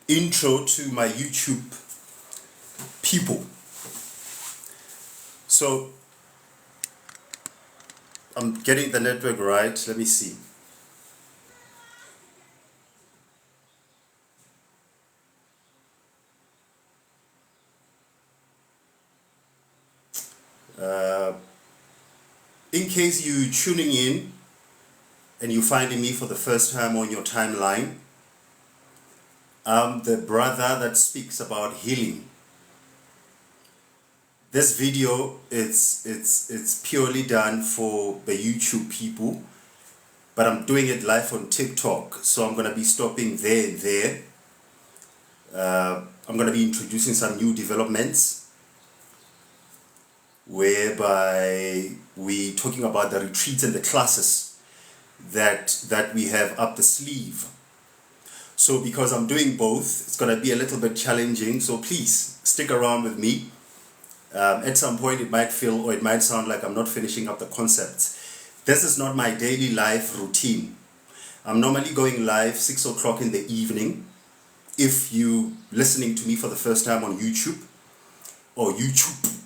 intro to my YouTube people. So I'm getting the network right. Let me see. In case you tuning in and you finding me for the first time on your timeline, I'm the brother that speaks about healing. This video it's purely done for the YouTube people, but I'm doing it live on TikTok, so I'm gonna be stopping there and there. I'm gonna be introducing some new developments whereby we talking about the retreats and the classes that we have up the sleeve. So because I'm doing both, it's gonna be a little bit challenging. So please stick around with me. At some point it might feel or it might sound like I'm not finishing up the concepts. This is not my daily life routine. I'm normally going live 6 o'clock in the evening. If you listening to me for the first time on YouTube or YouTube,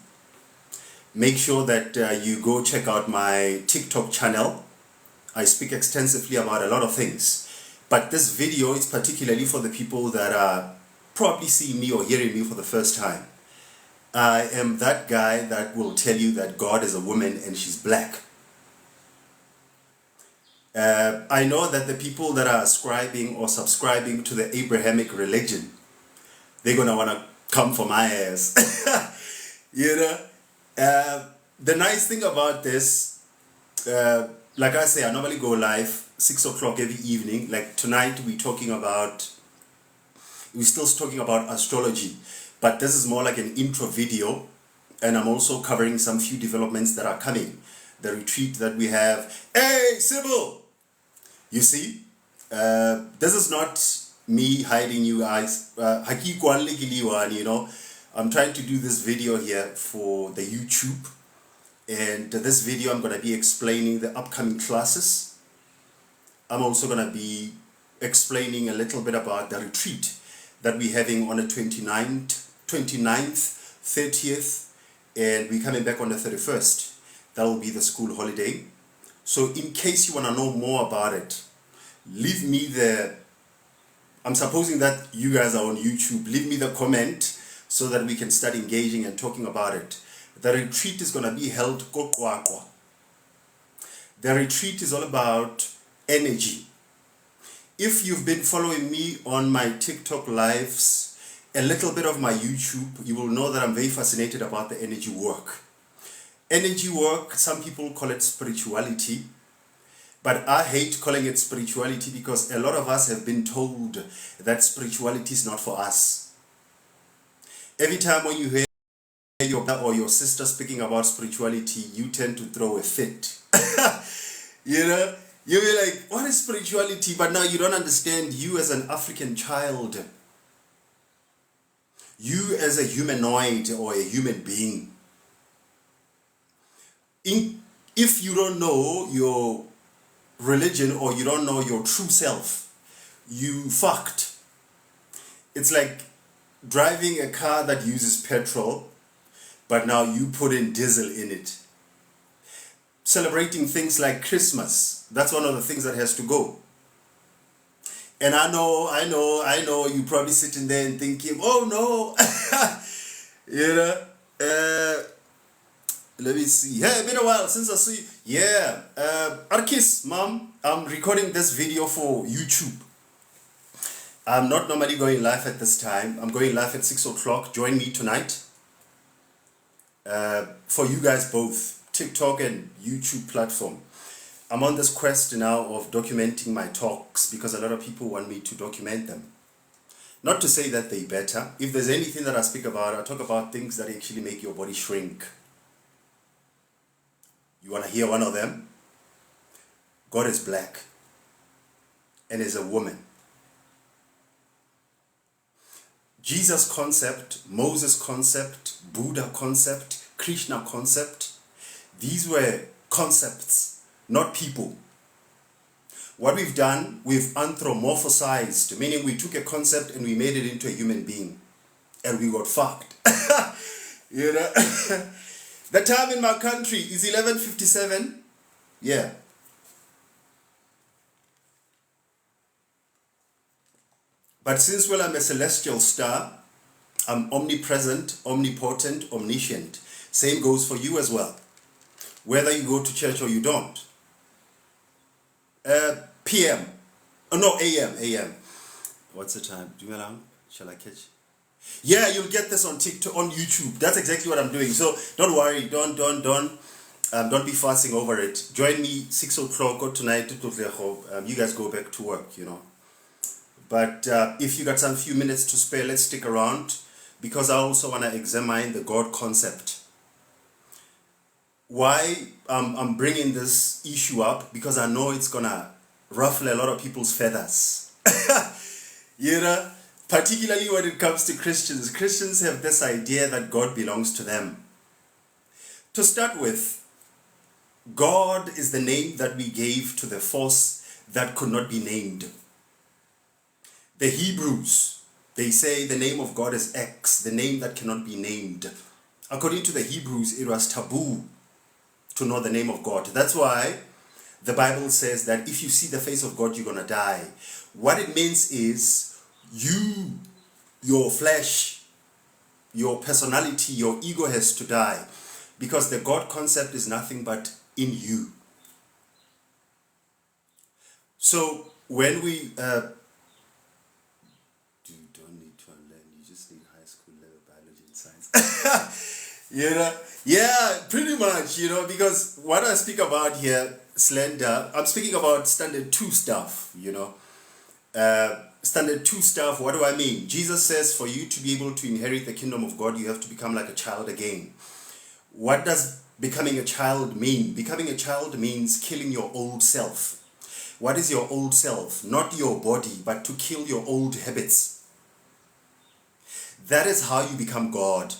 make sure that you go check out my TikTok channel. I speak extensively about a lot of things, but this video is particularly for the people that are probably seeing me or hearing me for the first time. I am that guy that will tell you that God is a woman and she's black. I know that the people that are ascribing or subscribing to the Abrahamic religion, they're going to want to come for my ass. You know? The nice thing about this, like I say, I normally go live 6 o'clock every evening. Like tonight we're still talking about astrology, but this is more like an intro video, and I'm also covering some few developments that are coming. The retreat that we have. Hey, Sybil! You see, this is not me hiding you guys. You know, I'm trying to do this video here for the YouTube, and this video I'm going to be explaining the upcoming classes. I'm also going to be explaining a little bit about the retreat that we're having on the 29th, 30th, and we're coming back on the 31st. That will be the school holiday. So in case you want to know more about it, leave me I'm supposing that you guys are on YouTube. Leave me the comment so that we can start engaging and talking about it. The retreat is going to be held Kokwakwa. The retreat is all about energy. If you've been following me on my TikTok lives, a little bit of my YouTube, you will know that I'm very fascinated about the energy work. Energy work, some people call it spirituality, but I hate calling it spirituality because a lot of us have been told that spirituality is not for us. Every time when you hear your brother or your sister speaking about spirituality, you tend to throw a fit. You know, you'll be like, what is spirituality? But now you don't understand. You as an African child, you as a humanoid or a human being, if you don't know your religion or you don't know your true self, you fucked. It's like driving a car that uses petrol, but now you put in diesel in it. Celebrating things like Christmas, that's one of the things that has to go. And I know, you probably sitting there and thinking, oh no, you know, let me see. Hey, been a while since I saw you. Yeah, Arkis, mom, I'm recording this video for YouTube. I'm not normally going live at this time. I'm going live at 6 o'clock. Join me tonight. For you guys both, TikTok and YouTube platform. I'm on this quest now of documenting my talks because a lot of people want me to document them. Not to say that they're better. If there's anything that I speak about, I talk about things that actually make your body shrink. You want to hear one of them? God is black and is a woman. Jesus concept, Moses concept, Buddha concept, Krishna concept, these were concepts, not people. What we've done, we've anthropomorphized, meaning we took a concept and we made it into a human being. And we got fucked. You know? The time in my country is 11:57. Yeah. But since, well, I'm a celestial star, I'm omnipresent, omnipotent, omniscient. Same goes for you as well. Whether you go to church or you don't. PM. Oh, no, AM. What's the time? Do you allow? Shall I catch? Yeah, you'll get this on TikTok, on YouTube. That's exactly what I'm doing. So don't worry. Don't be fussing over it. Join me 6 o'clock or tonight. You guys go back to work, you know. But if you got some few minutes to spare, let's stick around, because I also want to examine the God concept. Why I'm bringing this issue up? Because I know it's gonna ruffle a lot of people's feathers. You know, particularly when it comes to Christians. Christians have this idea that God belongs to them. To start with, God is the name that we gave to the force that could not be named. The Hebrews, they say the name of God is X, the name that cannot be named. According to the Hebrews, it was taboo to know the name of God. That's why the Bible says that if you see the face of God, you're going to die. What it means is you, your flesh, your personality, your ego has to die, because the God concept is nothing but in you. So when we... You know, yeah, pretty much, you know, because what I speak about here, slender, I'm speaking about standard 2 stuff, you know. Standard 2 stuff, what do I mean? Jesus says for you to be able to inherit the kingdom of God, you have to become like a child again. What does becoming a child mean? Becoming a child means killing your old self. What is your old self? Not your body, but to kill your old habits. That is how you become God.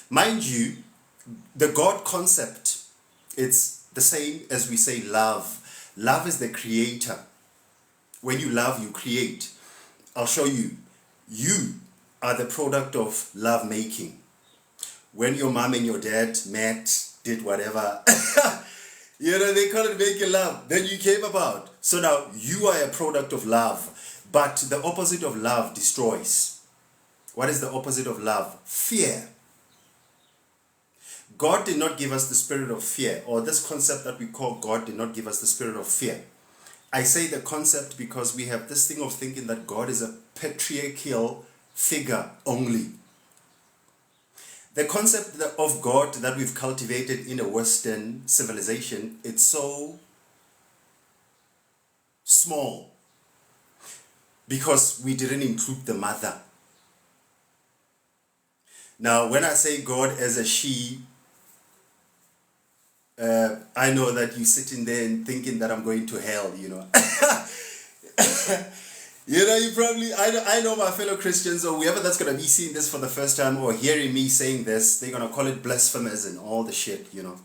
Mind you, the God concept, it's the same as we say love. Love is the creator. When you love, you create. I'll show you. You are the product of love making. When your mom and your dad met, did whatever, you know, they call it making love. Then you came about. So now you are a product of love. But the opposite of love destroys. What is the opposite of love? Fear. God did not give us the spirit of fear, or this concept that we call God did not give us the spirit of fear. I say the concept because we have this thing of thinking that God is a patriarchal figure only. The concept of God that we've cultivated in a Western civilization, it's so small because we didn't include the mother. Now, when I say God as a she, I know that you're sitting there and thinking that I'm going to hell, you know. You know, you probably, I know my fellow Christians or whoever that's going to be seeing this for the first time or hearing me saying this, they're going to call it blasphemous and all the shit, you know.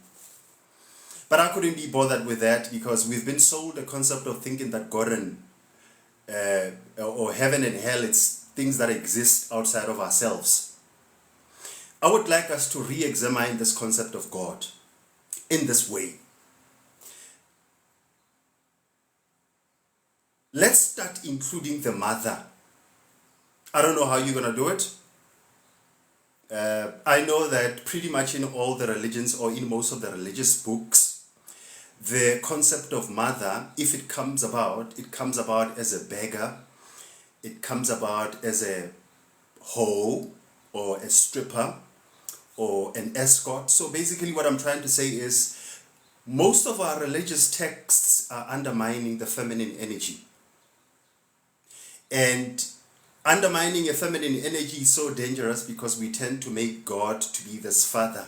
But I couldn't be bothered with that because we've been sold the concept of thinking that God and, or heaven and hell, it's things that exist outside of ourselves. I would like us to re-examine this concept of God in this way. Let's start including the mother. I don't know how you're going to do it. I know that pretty much in all the religions or in most of the religious books, the concept of mother, if it comes about as a beggar, it comes about as a hoe or a stripper or an escort. So basically what I'm trying to say is most of our religious texts are undermining the feminine energy. And undermining a feminine energy is so dangerous because we tend to make God to be this father.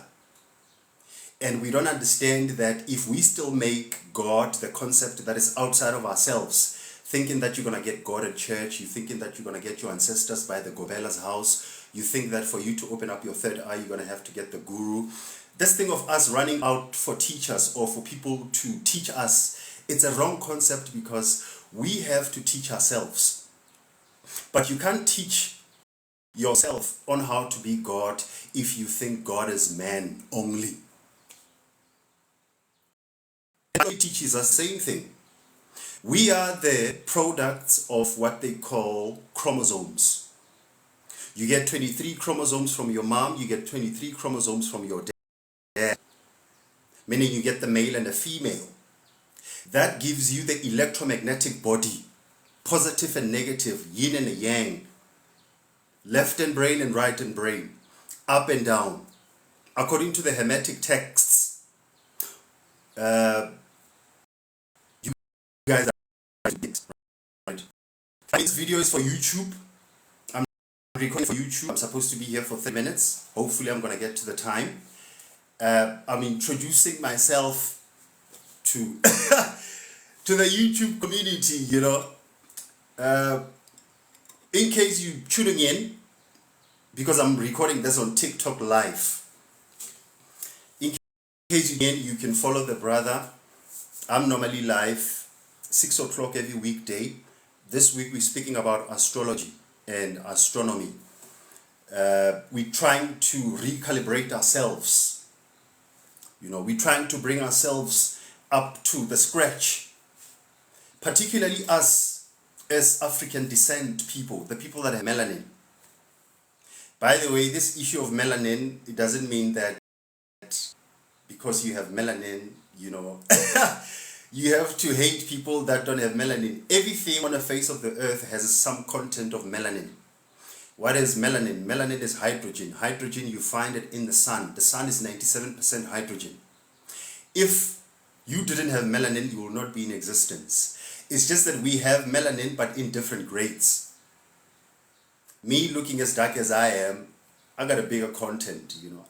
And we don't understand that if we still make God the concept that is outside of ourselves, thinking that you're going to get God at church, you're thinking that you're going to get your ancestors by the Gobela's house, you think that for you to open up your third eye, you're going to have to get the guru. This thing of us running out for teachers or for people to teach us It's a wrong concept because we have to teach ourselves. But you can't teach yourself on how to be God if you think God is man only. It teaches us the same thing. We are the products of what they call chromosomes. You get 23 chromosomes from your mom, you get 23 chromosomes from your dad, meaning you get the male and the female. That gives you the electromagnetic body, positive and negative, yin and yang, left and brain and right and brain, up and down. According to the Hermetic texts, you guys are right. This video is for YouTube. I'm recording for YouTube. I'm supposed to be here for 30 minutes. Hopefully I'm going to get to the time. I'm introducing myself to to the YouTube community, you know. In case you're tuning in, because I'm recording this on TikTok live. In case you can follow the brother. I'm normally live 6 o'clock every weekday. This week we're speaking about astrology and astronomy. We're trying to recalibrate ourselves. You know, we're trying to bring ourselves up to the scratch. Particularly us as African descent people, the people that have melanin. By the way, this issue of melanin, it doesn't mean that because you have melanin, you know, you have to hate people that don't have melanin. Everything on the face of the earth has some content of melanin. What is melanin? Melanin is hydrogen. Hydrogen, you find it in the sun. The sun is 97% hydrogen. If you didn't have melanin, you will not be in existence. It's just that we have melanin, but in different grades. Me looking as dark as I am, I got a bigger content, you know.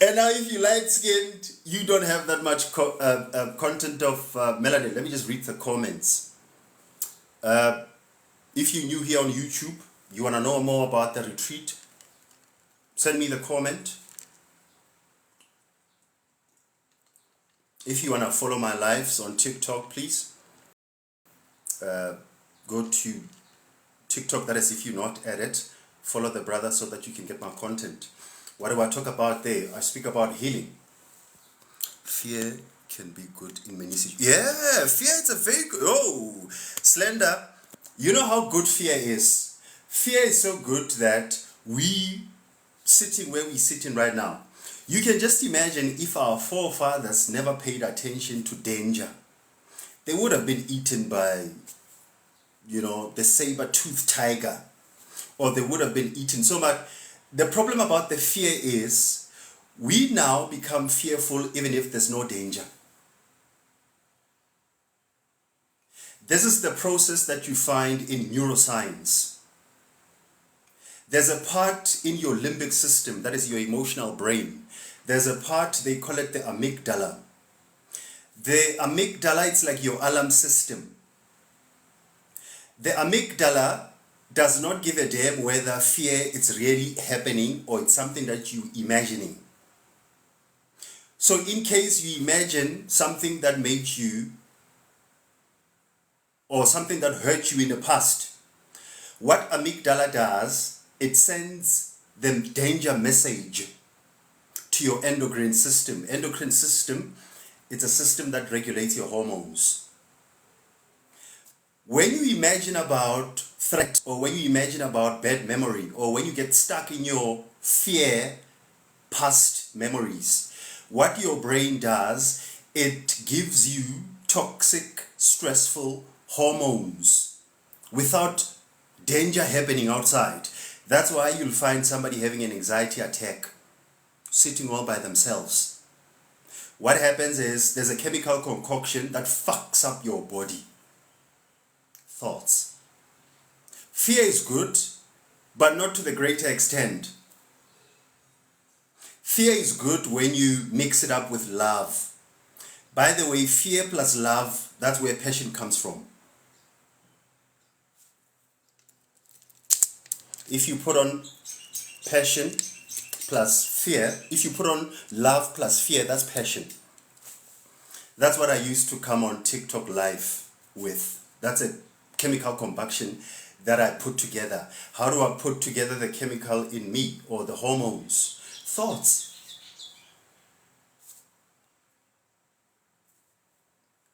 And now if you're light-skinned, you don't have that much content of melanin. Let me just read the comments. If you're new here on YouTube, you want to know more about the retreat, send me the comment. If you want to follow my lives on TikTok, please go to TikTok, that is if you're not at it, follow the brother so that you can get my content. What do I talk about there? I speak about healing. Fear can be good in many situations. Yeah, fear is a very good. Oh, Slender, you know how good fear is. Fear is so good that we sitting where we're sitting right now. You can just imagine if our forefathers never paid attention to danger. They would have been eaten by, you know, the saber-toothed tiger. Or they would have been eaten so much. The problem about the fear is we now become fearful even if there's no danger. This is the process that you find in neuroscience. There's a part in your limbic system, that is your emotional brain. There's a part, they call it the amygdala. The amygdala, it's like your alarm system. The amygdala does not give a damn whether fear is really happening or it's something that you're imagining. So in case you imagine something that made you or something that hurt you in the past, what amygdala does, it sends the danger message to your endocrine system. Endocrine system, it's a system that regulates your hormones. When you imagine about threat, or when you imagine about bad memory, or when you get stuck in your fear past memories, what your brain does, it gives you toxic, stressful hormones without danger happening outside. That's why you'll find somebody having an anxiety attack sitting all by themselves. What happens is there's a chemical concoction that fucks up your body. Thoughts. Fear is good, but not to the greater extent. Fear is good when you mix it up with love. By the way, fear plus love, that's where passion comes from. If you put on passion plus fear, if you put on love plus fear, that's passion. That's what I used to come on TikTok live with. That's a chemical combustion that I put together. How do I put together the chemical in me, or the hormones? Thoughts.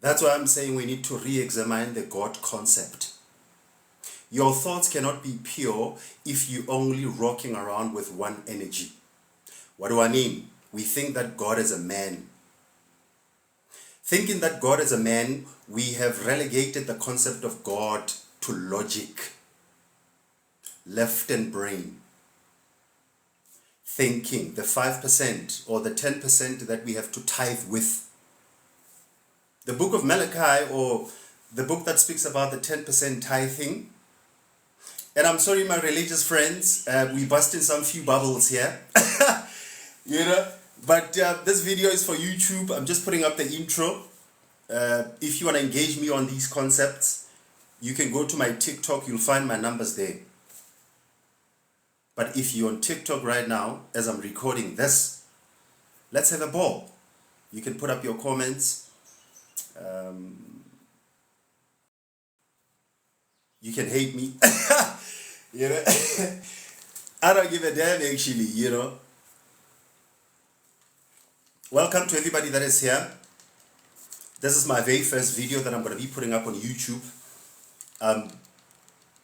That's why I'm saying we need to re-examine the God concept. Your thoughts cannot be pure if you're only rocking around with one energy. What do I mean? We think that God is a man. Thinking that God is a man, we have relegated the concept of God to logic, left and brain. Thinking, the 5% or the 10% that we have to tithe with. The book of Malachi, or the book that speaks about the 10% tithing. And I'm sorry, my religious friends, we busting some few bubbles here. But this video is for YouTube. I'm just putting up the intro. If you want to engage me on these concepts, you can go to my TikTok. You'll find my numbers there. But if you're on TikTok right now, as I'm recording this, let's have a ball. You can put up your comments. You can hate me. I don't give a damn, actually, Welcome to everybody that is here. This is my very first video that I'm going to be putting up on YouTube.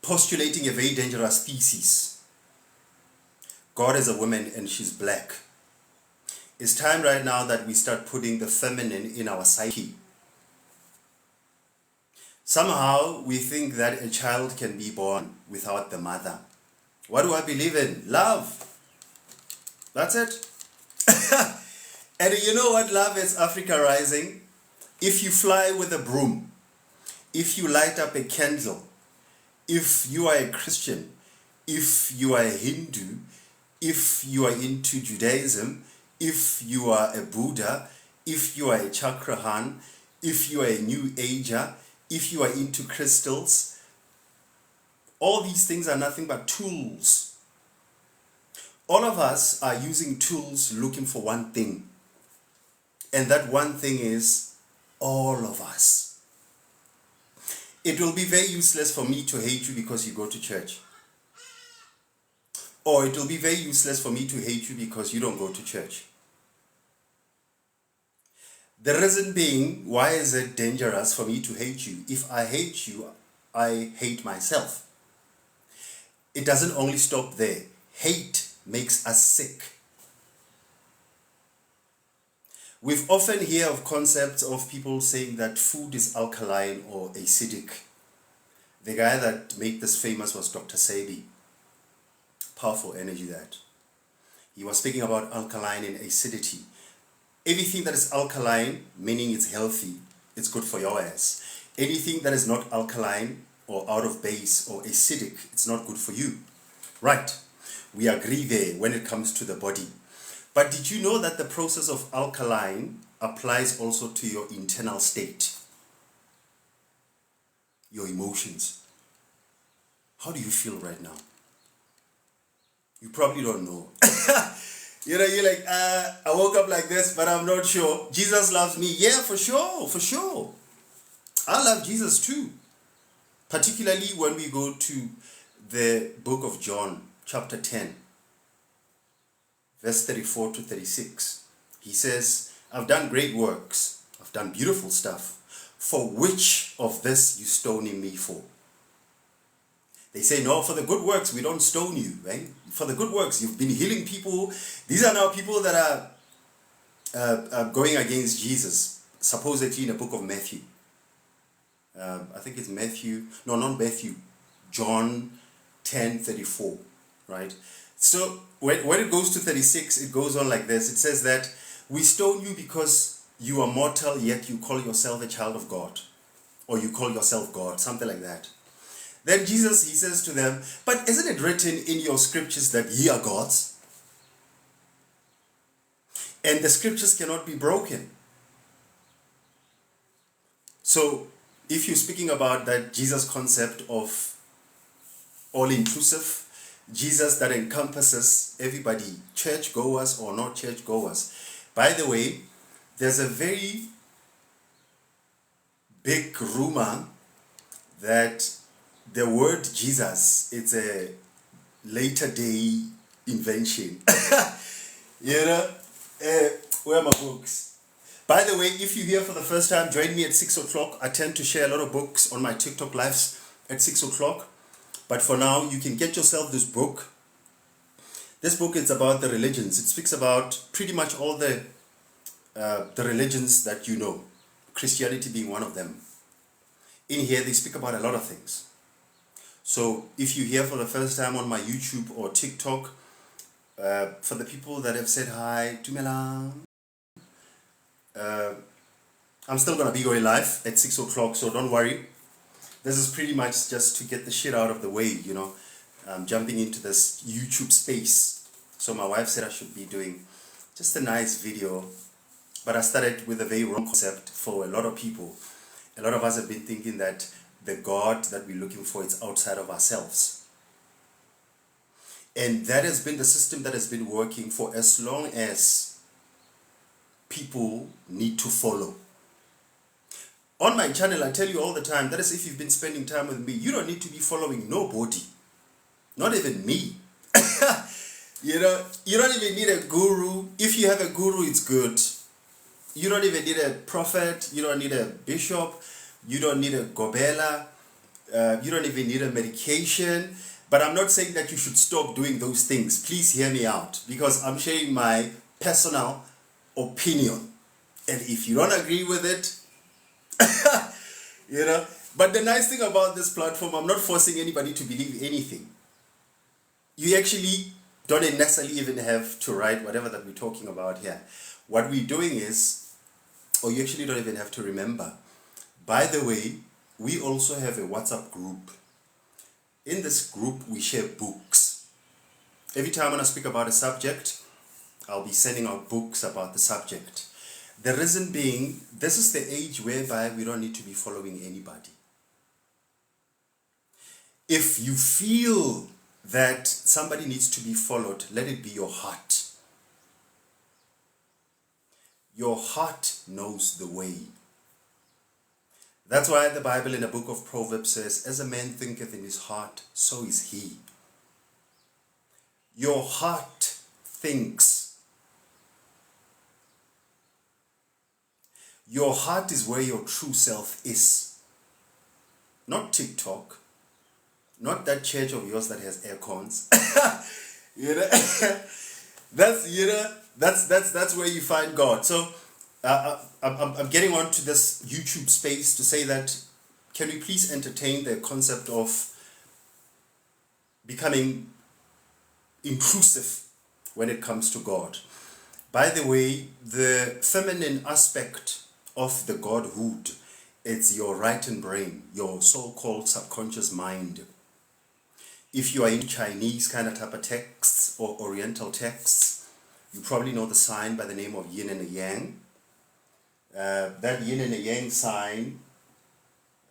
Postulating a very dangerous thesis. God is a woman and she's black. It's time right now that we start putting the feminine in our psyche. Somehow we think that a child can be born without the mother. What do I believe in? Love. That's it. And you know what love is? Africa Rising. If you fly with a broom, if you light up a candle, if you are a Christian, if you are a Hindu, if you are into Judaism, if you are a Buddha, if you are a Chakrahan, if you are a New Ager, if you are into crystals, all these things are nothing but tools. All of us are using tools looking for one thing. And that one thing is all of us. It will be very useless for me to hate you because you go to church. Or it will be very useless for me to hate you because you don't go to church. The reason being, why is it dangerous for me to hate you? If I hate you, I hate myself. It doesn't only stop there. Hate makes us sick. We've often heard of concepts of people saying that food is alkaline or acidic. The guy that made this famous was Dr. Sebi. Powerful energy that. He was speaking about alkaline and acidity. Anything that is alkaline, meaning it's healthy, it's good for your ass. Anything that is not alkaline or out of base or acidic, it's not good for you. Right. We agree there when it comes to the body. But did you know that the process of alkaline applies also to your internal state? Your emotions. How do you feel right now? You probably don't know. You're like, I woke up like this, but I'm not sure. Jesus loves me. Yeah, for sure, for sure. I love Jesus too. Particularly when we go to the book of John, chapter 10, verse 34 to 36. He says, I've done great works. I've done beautiful stuff. For which of this you stoning me for? They say, no, for the good works, we don't stone you, right? For the good works, you've been healing people. These are now people that are going against Jesus, supposedly in the book of Matthew. I think it's Matthew, no, not Matthew, John 10:34, right? So when it goes to 36, it goes on like this. It says that we stone you because you are mortal, yet you call yourself a child of God. Or you call yourself God, something like that. Then Jesus, he says to them, but isn't it written in your scriptures that ye are gods? And the scriptures cannot be broken. So, if you're speaking about that Jesus concept of all-inclusive, Jesus that encompasses everybody, church-goers or not church-goers. By the way, there's a very big rumor that the word Jesus, it's a later day invention. You know, where are my books? By the way, if you're here for the first time, join me at 6 o'clock. I tend to share a lot of books on my TikTok lives at 6 o'clock. But for now, you can get yourself this book. This book is about the religions. It speaks about pretty much all the religions that you know, Christianity being one of them. In here, they speak about a lot of things. So if you're here for the first time on my YouTube or TikTok, for the people that have said hi, Dumelang, I'm still going to be going live at 6 o'clock, so don't worry. This is pretty much just to get the shit out of the way, you know. I'm jumping into this YouTube space. So my wife said I should be doing just a nice video. But I started with a very wrong concept for a lot of people. A lot of us have been thinking that the God that we're looking for is outside of ourselves. And that has been the system that has been working for as long as people need to follow. On my channel, I tell you all the time, that is if you've been spending time with me, you don't need to be following nobody. Not even me. You know, you don't even need a guru. If you have a guru, it's good. You don't even need a prophet. You don't need a bishop. You don't need a gobela. You don't even need a medication. But I'm not saying that you should stop doing those things. Please hear me out, because I'm sharing my personal opinion. And if you don't agree with it, you know. But the nice thing about this platform, I'm not forcing anybody to believe anything. You actually don't necessarily even have to write whatever that we're talking about here. What we're doing is, or you actually don't even have to remember. By the way, we also have a WhatsApp group. In this group, we share books. Every time when I speak about a subject, I'll be sending out books about the subject. The reason being, this is the age whereby we don't need to be following anybody. If you feel that somebody needs to be followed, let it be your heart. Your heart knows the way. That's why the Bible in the book of Proverbs says, as a man thinketh in his heart, so is he. Your heart thinks. Your heart is where your true self is. Not TikTok. Not that church of yours that has air cons. You know, that's where you find God. So I'm getting onto this YouTube space to say that, can we please entertain the concept of becoming inclusive when it comes to God? By the way, the feminine aspect of the Godhood, it's your right and brain, your so-called subconscious mind. If you are in Chinese kind of type of texts or Oriental texts, you probably know the sign by the name of yin and a yang. That yin and a yang sign,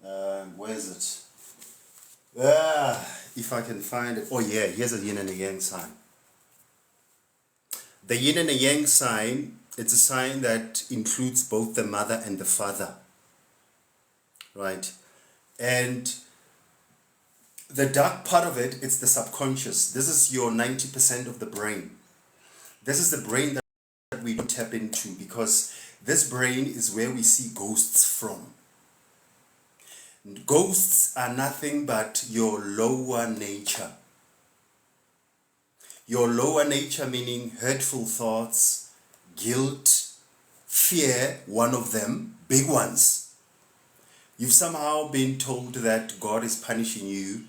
where is it? If I can find it. Oh yeah, here's a yin and a yang sign. The yin and a yang sign, it's a sign that includes both the mother and the father. Right? And the dark part of it, it's the subconscious. This is your 90% of the brain. This is the brain that we don't tap into, because this brain is where we see ghosts from. Ghosts are nothing but your lower nature. Your lower nature meaning hurtful thoughts, guilt, fear, one of them, big ones. You've somehow been told that God is punishing you,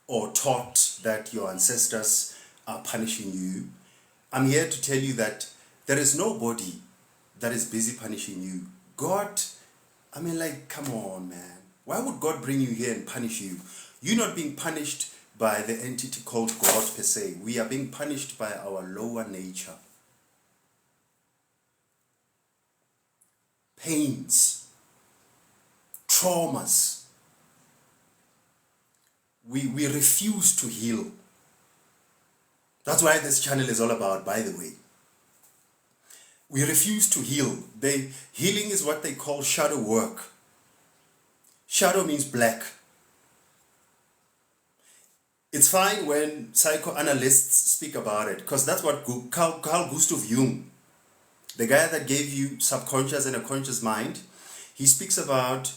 or taught that your ancestors are punishing you. I'm here to tell you that there is nobody that is busy punishing you. God, I mean, like, come on, man. Why would God bring you here and punish you? You're not being punished by the entity called God per se. We are being punished by our lower nature. Pains, traumas. We refuse to heal. That's why this channel is all about, by the way. We refuse to heal. Healing is what they call shadow work. Shadow means black. It's fine when psychoanalysts speak about it, because that's what Carl Gustav Jung, the guy that gave you subconscious and a conscious mind, he speaks about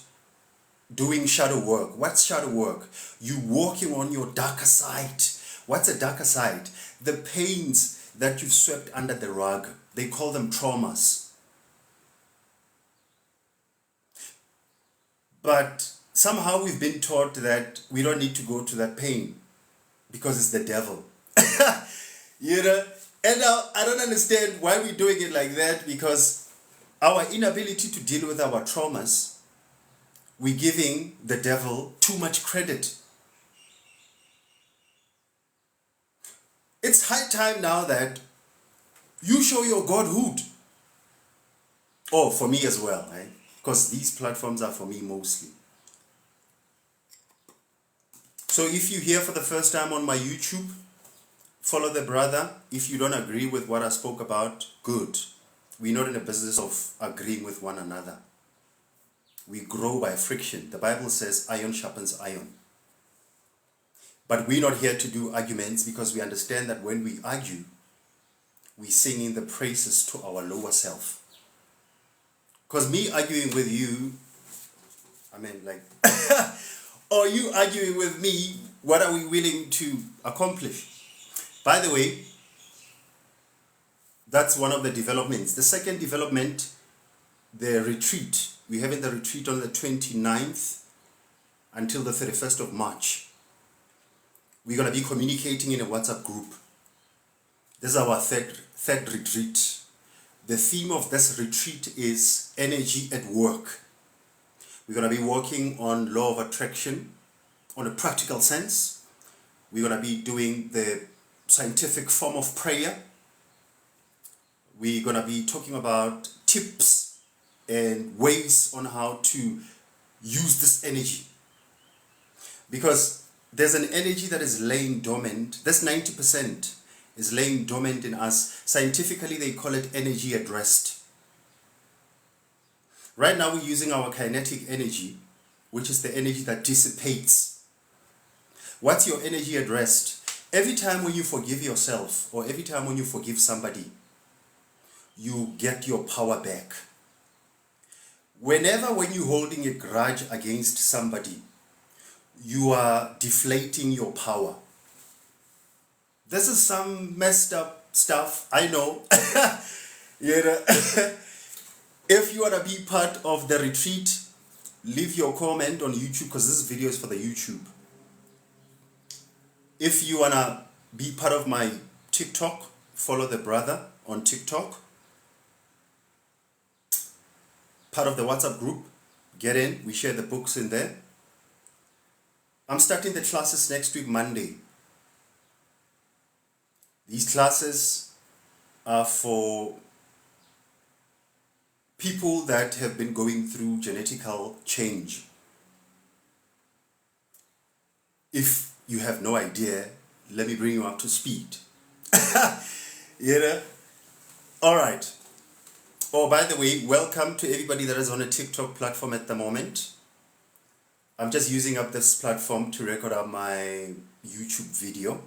doing shadow work. What's shadow work? You walking on your darker side. What's a darker side? The pains that you've swept under the rug. They call them traumas. But somehow we've been taught that we don't need to go to that pain because it's the devil. You know? And now I don't understand why we're doing it like that, because our inability to deal with our traumas, we're giving the devil too much credit. It's high time now that you show your godhood. Oh, for me as well, right? Because these platforms are for me mostly. So if you're here for the first time on my YouTube, follow the brother. If you don't agree with what I spoke about, good. We're not in the business of agreeing with one another. We grow by friction. The Bible says iron sharpens iron. But we're not here to do arguments, because we understand that when we argue, we sing in the praises to our lower self. Because me arguing with you, I mean, like, or you arguing with me, what are we willing to accomplish? By the way, that's one of the developments. The second development, the retreat. We're having the retreat on the 29th until the 31st of March. We're going to be communicating in a WhatsApp group. This is our third retreat. The theme of this retreat is energy at work. We're going to be working on law of attraction on a practical sense. We're going to be doing the scientific form of prayer. We're going to be talking about tips and ways on how to use this energy. Because there's an energy that is laying dormant. This 90% is laying dormant in us. Scientifically, they call it energy at rest. Right now, we're using our kinetic energy, which is the energy that dissipates. What's your energy at rest? Every time when you forgive yourself, or every time when you forgive somebody, you get your power back. Whenever when you're holding a grudge against somebody, you are deflating your power. This is some messed up stuff, I know. You know. If you want to be part of the retreat, leave your comment on YouTube, because this video is for the YouTube. If you want to be part of my TikTok, follow the brother on TikTok. Part of the WhatsApp group, get in, we share the books in there. I'm starting the classes next week, Monday. These classes are for people that have been going through genetical change. If you have no idea, let me bring you up to speed. You know? Alright. Oh, by the way, welcome to everybody that is on a TikTok platform at the moment. I'm just using up this platform to record up my YouTube video.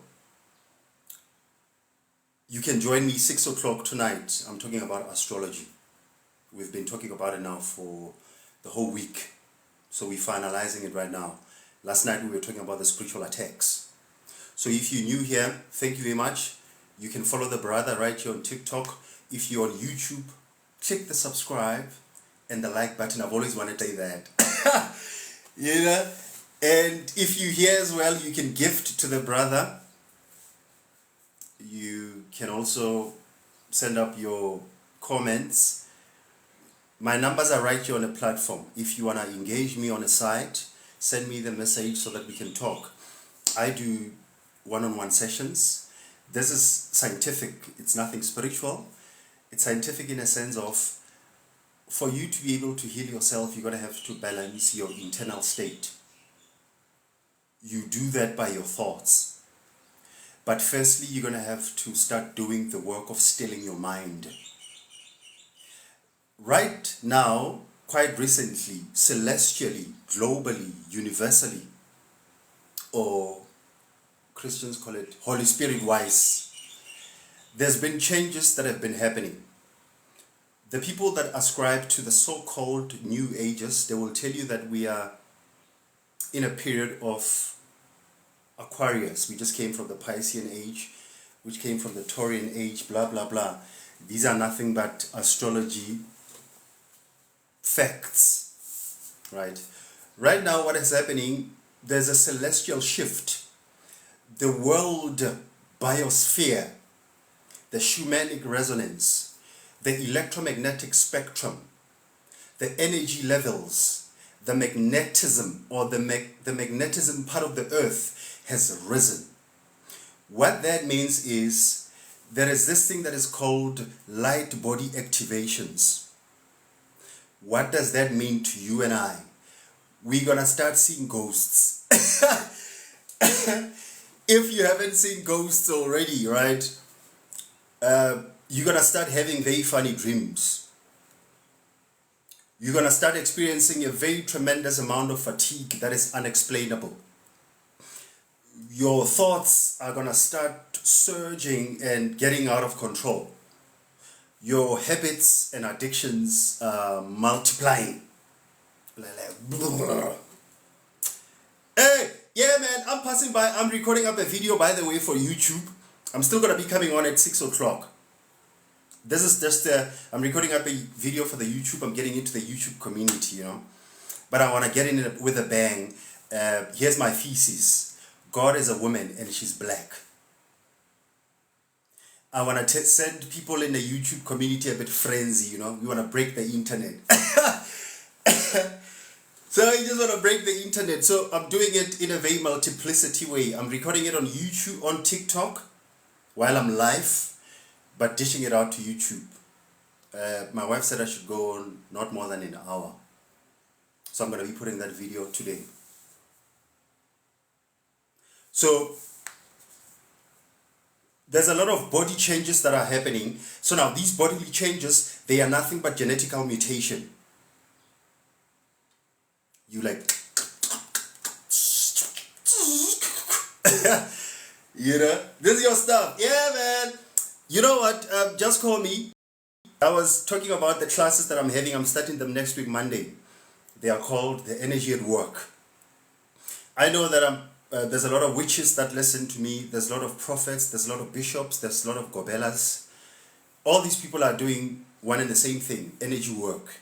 You can join me 6 o'clock tonight. I'm talking about astrology. We've been talking about it now for the whole week. So we're finalizing it right now. Last night we were talking about the spiritual attacks. So if you're new here, thank you very much. You can follow the brother right here on TikTok. If you're on YouTube, click the subscribe and the like button. I've always wanted to say that. You know? And if you're here as well, you can gift to the brother. You can also send up your comments. My numbers are right here on the platform. If you want to engage me on a site, send me the message so that we can talk. I do one-on-one sessions. This is scientific. It's nothing spiritual. It's scientific in a sense of, for you to be able to heal yourself, you're going to have to balance your internal state. You do that by your thoughts. But firstly, you're going to have to start doing the work of stilling your mind. Right now, quite recently, celestially, globally, universally, or Christians call it Holy Spirit wise, there's been changes that have been happening. The people that ascribe to the so-called New Ages, they will tell you that we are in a period of Aquarius. We just came from the Piscean age, which came from the Taurian age, blah, blah, blah. These are nothing but astrology facts, right? Right now, what is happening, there's a celestial shift. The world biosphere, the Schumannic resonance, the electromagnetic spectrum, the energy levels, the magnetism or the magnetism part of the earth has risen. What that means is there is this thing that is called light body activations. What does that mean to you and I? We're gonna start seeing ghosts. If you haven't seen ghosts already, right? You're gonna start having very funny dreams. You're gonna start experiencing a very tremendous amount of fatigue that is unexplainable. Your thoughts are gonna start surging and getting out of control. Your habits and addictions are multiplying. Hey, yeah man, I'm passing by. I'm recording up a video, by the way, for YouTube. I'm still gonna be coming on at 6 o'clock. This is just I'm recording up a video for the YouTube. I'm getting into the YouTube community, you know. But I want to get in it with a bang. Here's my thesis. God is a woman and she's black. I want to send people in the YouTube community a bit frenzy, you know. We want to break the internet. So I just want to break the internet. So I'm doing it in a very multiplicity way. I'm recording it on YouTube, on TikTok, while I'm live, but dishing it out to YouTube. My wife said I should go on not more than an hour. So I'm going to be putting that video today. So there's a lot of body changes that are happening. So now these bodily changes, they are nothing but genetical mutation. You like, you know, this is your stuff. Yeah, man. You know what? Just call me. I was talking about the classes that I'm having. I'm starting them next week, Monday. They are called The Energy at Work. I know that there's a lot of witches that listen to me. There's a lot of prophets. There's a lot of bishops. There's a lot of gobelas. All these people are doing one and the same thing, energy work.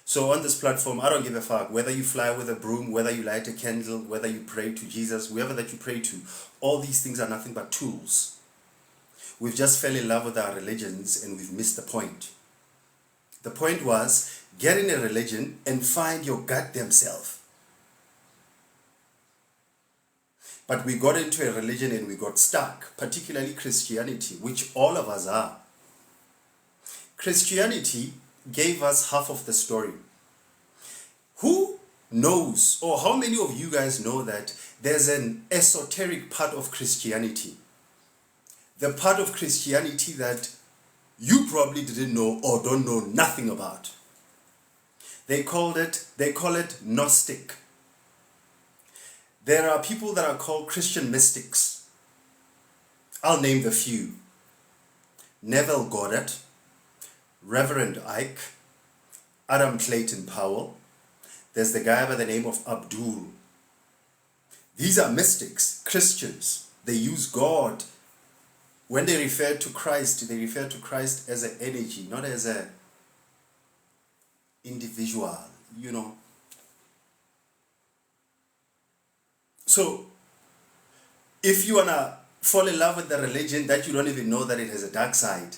So on this platform, I don't give a fuck whether you fly with a broom, whether you light a candle, whether you pray to Jesus, whoever that you pray to. All these things are nothing but tools. We've just fell in love with our religions and we've missed the point. The point was, get in a religion and find your goddamn self. But we got into a religion and we got stuck, particularly Christianity, which all of us are. Christianity gave us half of the story. Who knows, or how many of you guys know that there's an esoteric part of Christianity? The part of Christianity that you probably didn't know or don't know nothing about. They call it Gnostic. There are people that are called Christian mystics. I'll name the few. Neville Goddard, Reverend Ike, Adam Clayton Powell. There's the guy by the name of Abdul. These are mystics, Christians. They use God. When they refer to Christ, they refer to Christ as an energy, not as an individual, you know. So, if you want to fall in love with the religion that you don't even know that it has a dark side.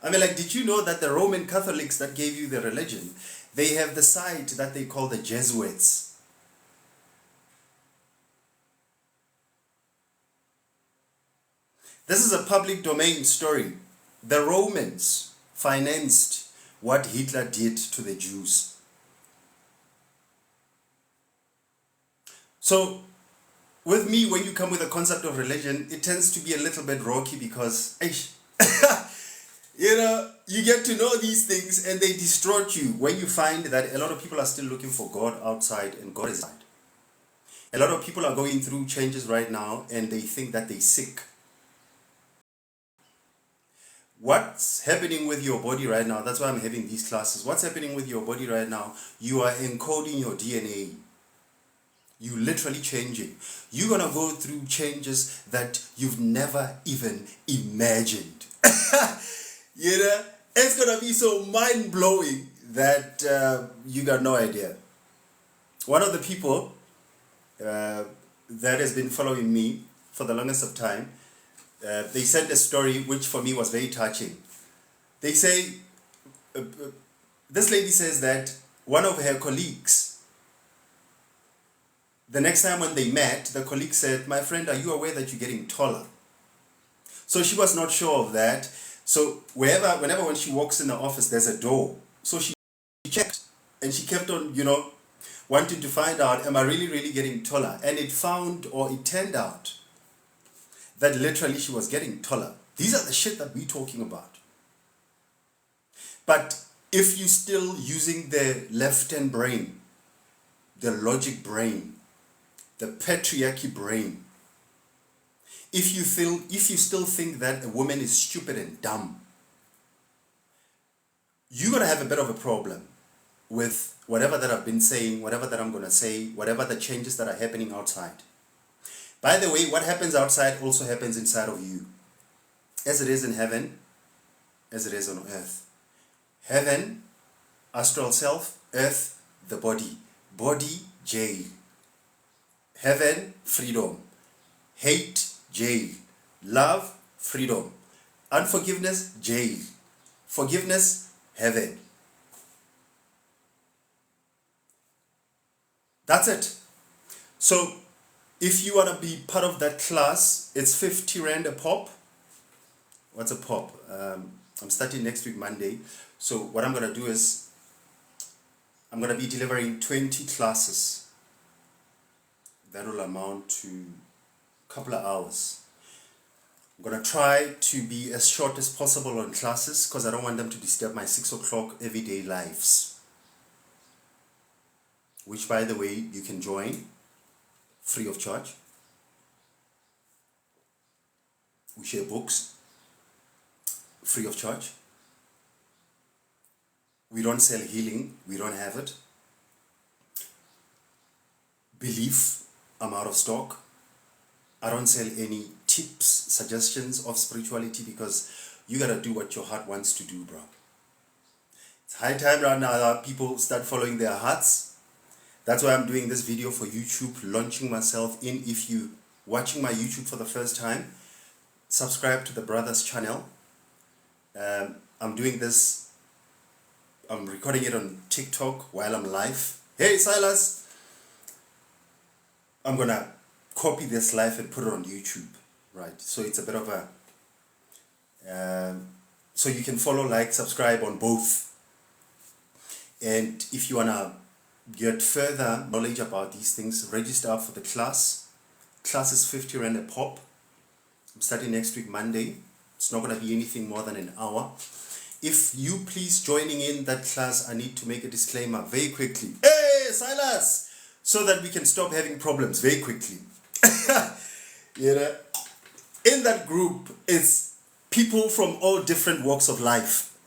I mean, like, did you know that the Roman Catholics that gave you the religion, they have the side that they call the Jesuits? This is a public domain story. The Romans financed what Hitler did to the Jews. So, with me, when you come with a concept of religion, it tends to be a little bit rocky because You know, you get to know these things and they distort you when you find that a lot of people are still looking for God outside and God is inside. A lot of people are going through changes right now and they think that they're sick. What's happening with your body right now? That's why I'm having these classes. What's happening with your body right now? You are encoding your DNA. You literally changing. You're going to go through changes that you've never even imagined. You know, it's going to be so mind-blowing that you got no idea. One of the people that has been following me for the longest of time, they sent a story which for me was very touching. They say, this lady says that one of her colleagues, the next time when they met, the colleague said, "My friend, are you aware that you're getting taller?" So she was not sure of that. So whenever when she walks in the office, there's a door. So she checked and she kept on, wanting to find out, am I really, really getting taller? And it turned out that literally she was getting taller. These are the shit that we're talking about. But if you're still using the left-hand brain, the logic brain, the patriarchy brain, if you still think that a woman is stupid and dumb, you're going to have a bit of a problem with whatever that I've been saying, whatever that I'm going to say, whatever the changes that are happening outside. By the way, what happens outside also happens inside of you. As it is in heaven, as it is on earth. Heaven, astral self; earth, the body. Body, jail. Heaven, freedom. Hate, jail. Love, freedom. Unforgiveness, jail. Forgiveness, heaven. That's it. So, if you want to be part of that class, it's 50 Rand a pop. What's a pop? I'm starting next week, Monday. So, what I'm going to do is, I'm going to be delivering 20 classes. That will amount to a couple of hours. I'm going to try to be as short as possible on classes because I don't want them to disturb my 6 o'clock everyday lives. Which, by the way, you can join free of charge. We share books free of charge. We don't sell healing. We don't have it. Belief, I'm out of stock. I don't sell any tips, suggestions of spirituality because you gotta do what your heart wants to do, bro. It's high time right now that people start following their hearts. That's why I'm doing this video for YouTube, launching myself in. If you watching my YouTube for the first time, subscribe to the brother's channel. I'm doing this, I'm recording it on TikTok while I'm live. Hey Silas, I'm gonna copy this live and put it on YouTube, right? So it's a bit of a, so you can follow, like, subscribe on both. And if you wanna get further knowledge about these things, register up for the class. Class is 50 Rand a pop. I'm starting next week, Monday. It's not gonna be anything more than an hour. If you please joining in that class, I need to make a disclaimer very quickly. Hey, Silas! So that we can stop having problems very quickly. You know, in that group is people from all different walks of life.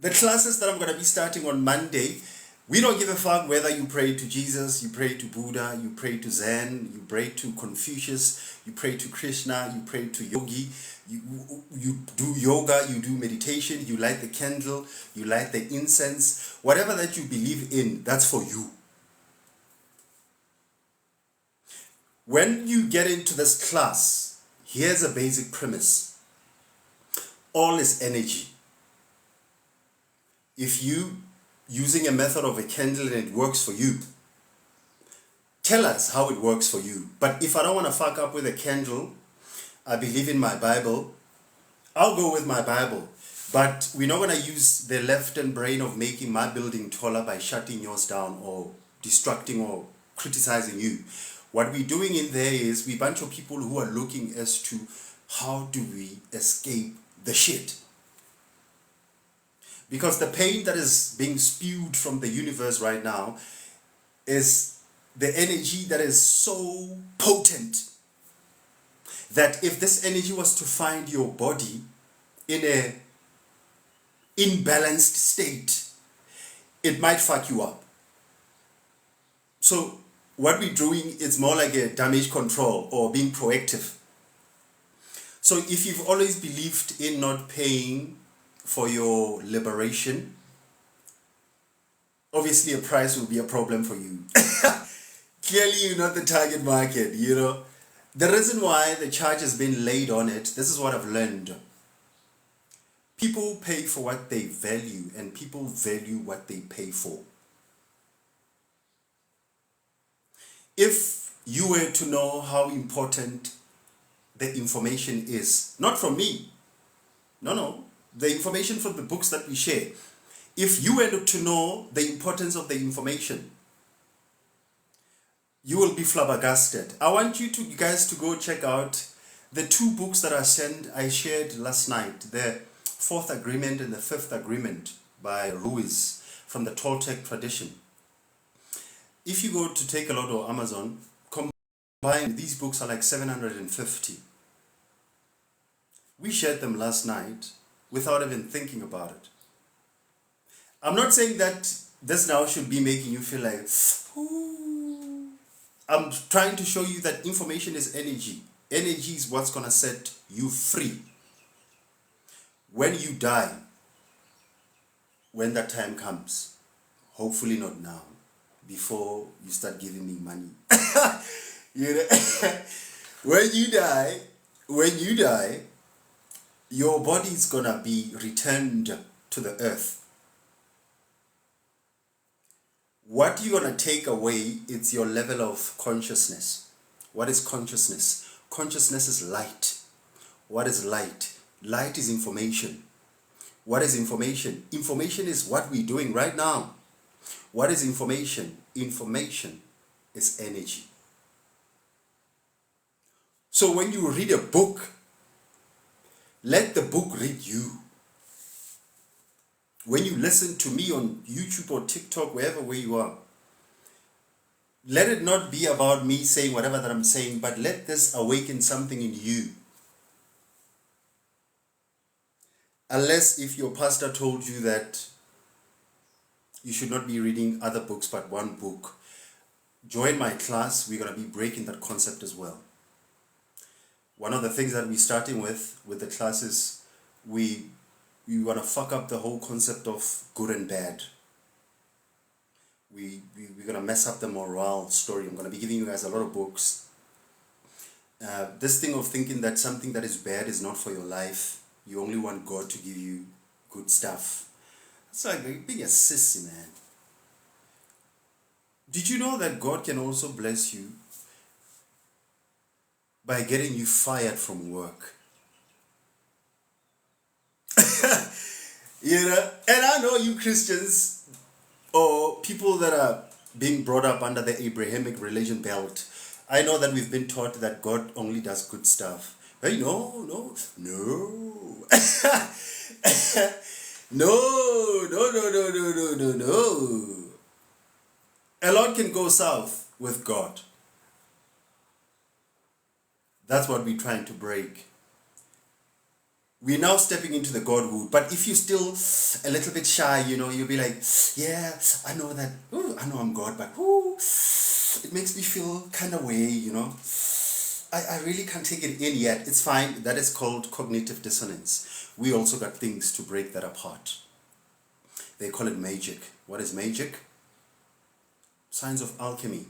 The classes that I'm going to be starting on Monday, we don't give a fuck whether you pray to Jesus, you pray to Buddha, you pray to Zen, you pray to Confucius, you pray to Krishna, you pray to Yogi, you do yoga, you do meditation, you light the candle, you light the incense. Whatever that you believe in, that's for you. When you get into this class, here's a basic premise. All is energy. If you using a method of a candle and it works for you, tell us how it works for you. But if I don't want to fuck up with a candle, I believe in my Bible, I'll go with my Bible. But we're not going to use the left-hand brain of making my building taller by shutting yours down or distracting or criticizing you. What we're doing in there is we're a bunch of people who are looking as to How do we escape the shit? Because the pain that is being spewed from the universe right now is the energy that is so potent that if this energy was to find your body in a imbalanced state, it might fuck you up. So what we're doing is more like a damage control or being proactive. So if you've always believed in not paying for your liberation, obviously a price will be a problem for you. Clearly you're not the target market, you know. The reason why the charge has been laid on it, this is what I've learned. People pay for what they value, and people value what they pay for. If you were to know how important the information is, not from me, no, the information from the books that we share, if you were to know the importance of the information, you will be flabbergasted. I want you guys to go check out the 2 books that I shared last night, the 4th Agreement and the 5th Agreement by Ruiz from the Toltec tradition. If you go to Takealot or Amazon, combined, these books are like 750. We shared them last night without even thinking about it. I'm not saying that this now should be making you feel like, ooh. I'm trying to show you that information is energy. Energy is what's going to set you free. When you die, when that time comes, hopefully not now, before you start giving me money. You know? When you die, your body is going to be returned to the earth. What you're going to take away is your level of consciousness. What is consciousness? Consciousness is light. What is light? Light is information. What is information? Information is what we're doing right now. What is information? Information is energy. So when you read a book, let the book read you. When you listen to me on YouTube or TikTok, wherever where you are, let it not be about me saying whatever that I'm saying, but let this awaken something in you. Unless if your pastor told you that you should not be reading other books but one book, join my class. We're going to be breaking that concept as well. One of the things that we're starting with the class is we want to fuck up the whole concept of good and bad. We're going to mess up the morale story. I'm going to be giving you guys a lot of books. This thing of thinking that something that is bad is not for your life. You only want God to give you good stuff. It's like being a sissy, man. Did you know that God can also bless you by getting you fired from work? You know, and I know you Christians or people that are being brought up under the Abrahamic religion belt, I know that we've been taught that God only does good stuff. Hey, no. No. A lot can go south with God. That's what we're trying to break. We're now stepping into the Godhood. But if you're still a little bit shy, you know, you'll be like, yeah, I know that, I know I'm God, but it makes me feel kind of way, you know. I really can't take it in yet. It's fine. That is called cognitive dissonance. We also got things to break that apart. They call it magic. What is magic? Science of alchemy.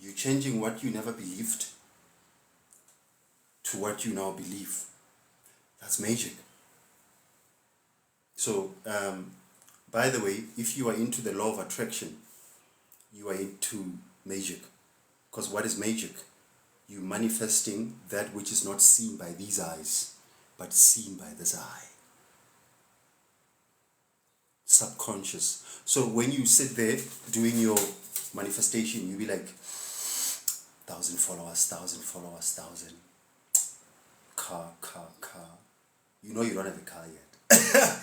You're changing what you never believed to what you now believe. That's magic. So, by the way, if you are into the law of attraction, you are into magic. Because what is magic? You manifesting that which is not seen by these eyes, but seen by this eye. Subconscious. So when you sit there doing your manifestation, you be like, 1,000 followers, 1,000 followers, 1,000. car. You know you don't have a car yet.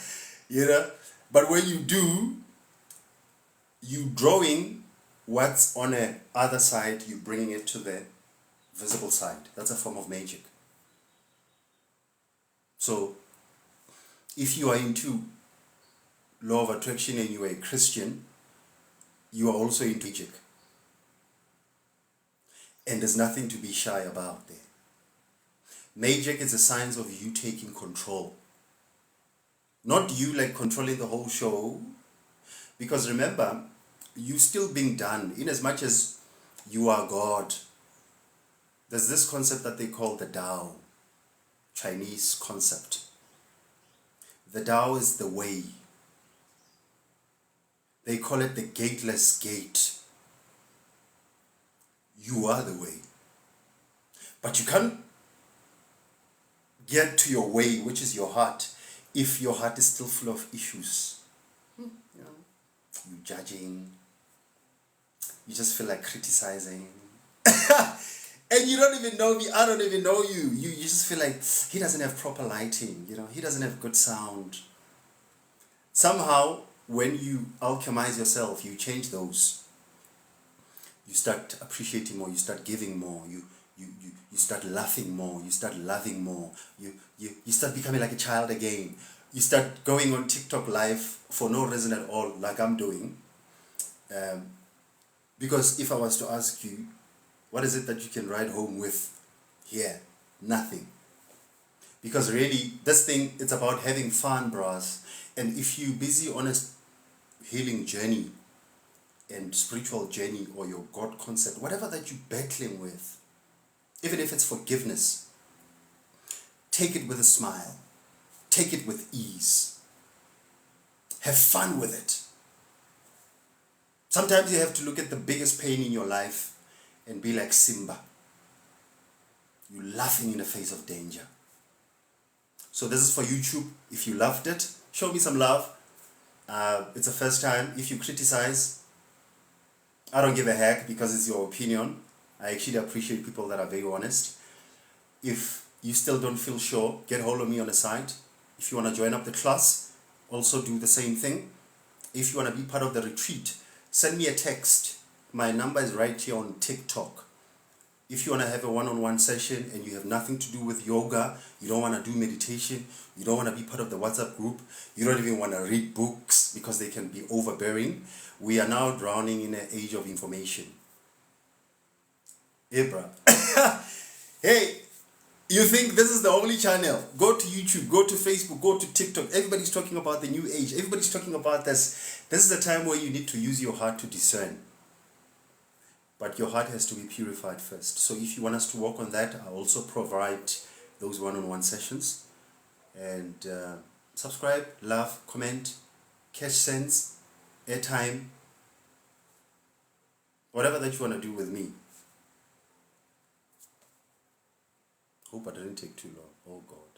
You know? But when you do, you drawing what's on the other side, you bringing it to the visible side. That's a form of magic. So, if you are into law of attraction and you are a Christian, you are also into magic. And there's nothing to be shy about there. Magic is a sign of you taking control. Not you like controlling the whole show. Because remember, you still being done in as much as you are God. There's this concept that they call the Tao, Chinese concept. The Tao is the way. They call it the gateless gate. You are the way. But you can't get to your way, which is your heart, if your heart is still full of issues. You know, you judging, you just feel like criticizing. And you don't even know me, I don't even know you. You just feel like he doesn't have proper lighting, you know, he doesn't have good sound. Somehow, when you alchemize yourself, you change those. You start appreciating more, you start giving more, you start laughing more, you start loving more, you start becoming like a child again. You start going on TikTok live for no reason at all, like I'm doing. Because if I was to ask you, what is it that you can ride home with here? Nothing. Because really, this thing, it's about having fun, bros. And if you're busy on a healing journey and spiritual journey or your God concept, whatever that you're battling with, even if it's forgiveness, take it with a smile. Take it with ease. Have fun with it. Sometimes you have to look at the biggest pain in your life and be like Simba. You're laughing in the face of danger. So this is for YouTube. If you loved it, show me some love. It's the first time. If you criticize, I don't give a heck because it's your opinion. I actually appreciate people that are very honest. If you still don't feel sure, get hold of me on the site. If you want to join up the class, also do the same thing. If you want to be part of the retreat, send me a text. My number is right here on TikTok. If you want to have a one-on-one session and you have nothing to do with yoga, you don't want to do meditation, you don't want to be part of the WhatsApp group, you don't even want to read books because they can be overbearing, we are now drowning in an age of information. Hey, bro. Hey, you think this is the only channel? Go to YouTube, go to Facebook, go to TikTok. Everybody's talking about the new age. Everybody's talking about this. This is the time where you need to use your heart to discern. But your heart has to be purified first. So if you want us to work on that, I also provide those one-on-one sessions. And subscribe, love, comment, cash sends, airtime, whatever that you want to do with me. Hope I didn't take too long. Oh God.